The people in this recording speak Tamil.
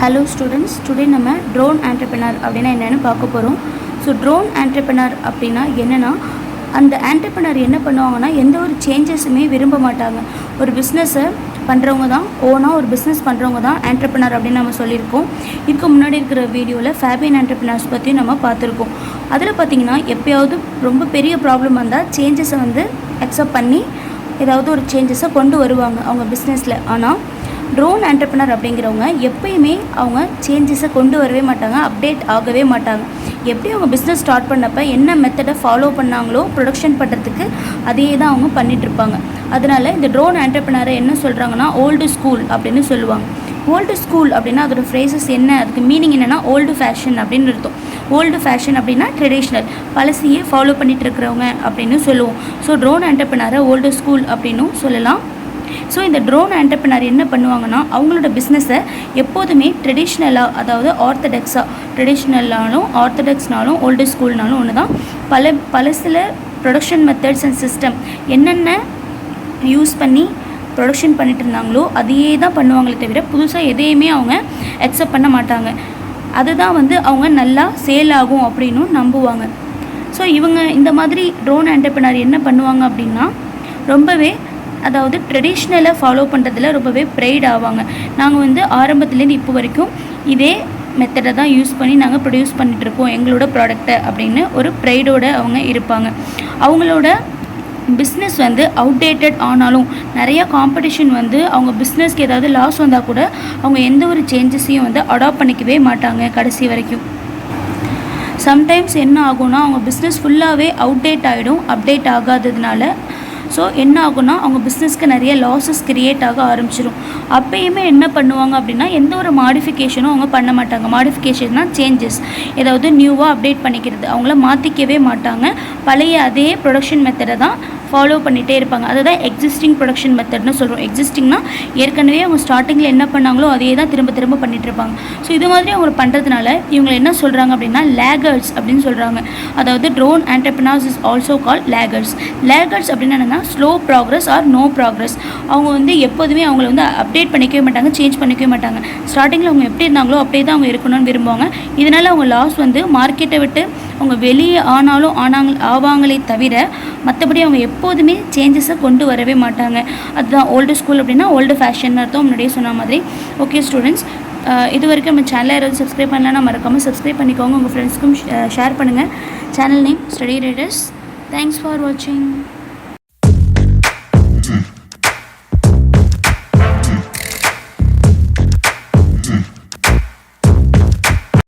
Hello students, today நம்ம drone entrepreneur அப்படினா என்னன்னு பார்க்க போறோம். ஸோ drone entrepreneur அப்படினா என்னன்னா அந்த entrepreneur என்ன பண்ணுவாங்கன்னா எந்த ஒரு சேஞ்சஸுமே விரும்ப மாட்டாங்க. ஒரு பிஸ்னஸை பண்ணுறவங்க தான் ஒரு பிஸ்னஸ் பண்ணுறவங்க தான் entrepreneur அப்படின்னு நம்ம சொல்லியிருக்கோம். இதுக்கு முன்னாடி இருக்கிற வீடியோவில் ஃபேபியன் entrepreneurs பற்றி நம்ம பார்த்துருக்கோம். அதில் பார்த்திங்கன்னா எப்போயாவது ரொம்ப பெரிய ப்ராப்ளம் வந்தால் சேஞ்சஸை அக்செப்ட் பண்ணி ஏதாவது ஒரு சேஞ்சஸை கொண்டு வருவாங்க அவங்க பிஸ்னஸில். ஆனால் ட்ரோன் entrepreneur அப்படிங்கிறவங்க எப்பயுமே அவங்க சேஞ்சஸை கொண்டு வரவே மாட்டாங்க, அப்டேட் ஆகவே மாட்டாங்க. எப்படி அவங்க பிஸ்னஸ் ஸ்டார்ட் பண்ணப்போ என்ன மெத்தடை ஃபாலோ பண்ணாங்களோ ப்ரொடக்ஷன் பண்ணுறதுக்கு அதே தான் அவங்க பண்ணிகிட்ருப்பாங்க. அதனால் இந்த ட்ரோன் entrepreneur என்ன சொல்கிறாங்கன்னா ஓல்டு ஸ்கூல் அப்படின்னு சொல்லுவாங்க. ஓல்டு ஸ்கூல் அப்படின்னா அதோட ஃப்ரேசஸ் என்ன, அதுக்கு மீனிங் என்னென்னா ஓல்டு ஃபேஷன் அப்படின்னு இருக்கும். ஓல்டு ஃபேஷன் அப்படின்னா ட்ரெடிஷ்னல், பழசையே ஃபாலோ பண்ணிகிட்டு இருக்கிறவங்க அப்படின்னு சொல்லுவோம். So drone entrepreneur old school அப்படின்னும் சொல்லலாம். ஸோ இந்த ட்ரோன் entrepreneur என்ன பண்ணுவாங்கன்னா அவங்களோட பிஸ்னஸை எப்போதுமே ட்ரெடிஷ்னலாக, அதாவது ஆர்த்தடாக்ஸ்னாலும் ஓல்டு ஸ்கூல்னாலும் ஒன்று தான், பழசில் ப்ரொடக்ஷன் மெத்தட்ஸ் அண்ட் சிஸ்டம் என்னென்ன யூஸ் பண்ணி ப்ரொடக்ஷன் பண்ணிட்டு இருந்தாங்களோ அதையே தான் பண்ணுவாங்களே தவிர புதுசாக எதையுமே அவங்க அக்செப்ட் பண்ண மாட்டாங்க. அதுதான் அவங்க நல்லா சேல் ஆகும் அப்படின்னும் நம்புவாங்க. ஸோ இவங்க இந்த மாதிரி ட்ரோன் entrepreneur என்ன பண்ணுவாங்க அப்படின்னா ரொம்பவே, அதாவது ட்ரெடிஷ்னலை ஃபாலோ பண்ணுறதுல ரொம்பவே ப்ரைட் ஆவாங்க. நாங்கள் ஆரம்பத்துலேருந்து இப்போ வரைக்கும் இதே மெத்தடை தான் யூஸ் பண்ணி நாங்கள் ப்ரொடியூஸ் பண்ணிகிட்ருக்கோம் எங்களோட ப்ராடக்டை அப்படின்னு ஒரு ப்ரைடோடு அவங்க இருப்பாங்க. அவங்களோட பிஸ்னஸ் அவுடேட்டட் ஆனாலும் நிறையா காம்படிஷன் அவங்க பிஸ்னஸ்க்கு ஏதாவது லாஸ் வந்தால் கூட அவங்க எந்த ஒரு சேஞ்சஸையும் அடாப்ட் பண்ணிக்கவே மாட்டாங்க கடைசி வரைக்கும். சம்டைம்ஸ் என்ன ஆகும்னா அவங்க பிஸ்னஸ் ஃபுல்லாகவே அவுடேட் ஆகிடும், அப்டேட் ஆகாததுனால. ஸோ என்ன ஆகும்னா அவங்க பிஸ்னஸ்க்கு நிறைய லாஸஸ் க்ரியேட் ஆக ஆரம்பிச்சிடும். அப்போயுமே என்ன பண்ணுவாங்க அப்படின்னா எந்த ஒரு மாடிஃபிகேஷனும் அவங்க பண்ண மாட்டாங்க. மாடிஃபிகேஷன்னா சேஞ்சஸ், ஏதாவது நியூவாக அப்டேட் பண்ணிக்கிறது, அவங்கள மாற்றிக்கவே மாட்டாங்க. பழைய அதே ப்ரொடக்ஷன் மெத்தடை தான் ஃபாலோ பண்ணிகிட்டே இருப்பாங்க. அதுதான் எக்ஸிஸ்டிங் ப்ரொடக்ஷன் மெத்தட்னு சொல்கிறோம். எக்ஸிஸ்டிங்னா ஏற்கனவே அவங்க ஸ்டார்டிங்கில் என்ன பண்ணாங்களோ அதே தான் திரும்ப பண்ணிகிட்டு இருப்பாங்க. ஸோ இது மாதிரி அவங்க பண்ணுறதுனால இவங்களை என்ன சொல்கிறாங்க அப்படின்னா லேகர்ஸ் அப்படின்னு சொல்கிறாங்க. அதாவது drone entrepreneurs is also call laggers. Laggers அப்படின்னு என்னென்னா slow progress or no progress. அவங்க எப்போதுமே அவங்கள அப்டேட் பண்ணிக்கவே மாட்டாங்க, சேஞ்ச் பண்ணிக்கவே மாட்டாங்க. ஸ்டார்டிங்கில் அவங்க எப்படி இருந்தாங்களோ அப்படியே தான் அவங்க இருக்கணும்னு விரும்புவாங்க. இதனால் அவங்க லாஸ் மார்க்கெட்டை விட்டு அவங்க வெளியே ஆவாங்களே தவிர மற்றபடி அவங்க எப்போதுமே சேஞ்சஸை கொண்டு வரவே மாட்டாங்க. அதுதான் ஓல்டு ஸ்கூல் அப்படின்னா ஓல்டு ஃபேஷன் அர்த்தம், முன்னாடியே சொன்ன மாதிரி. ஓகே ஸ்டூடெண்ட்ஸ், இது வரைக்கும் நம்ம சேனலை யாராவது சப்ஸ்கிரைப் பண்ணலன்னா மறக்காமல் சப்ஸ்கிரைப் பண்ணிக்கோங்க. உங்கள் ஃப்ரெண்ட்ஸ்க்கும் ஷேர் பண்ணுங்கள். Channel name study Riders. Thanks for வாட்சிங்.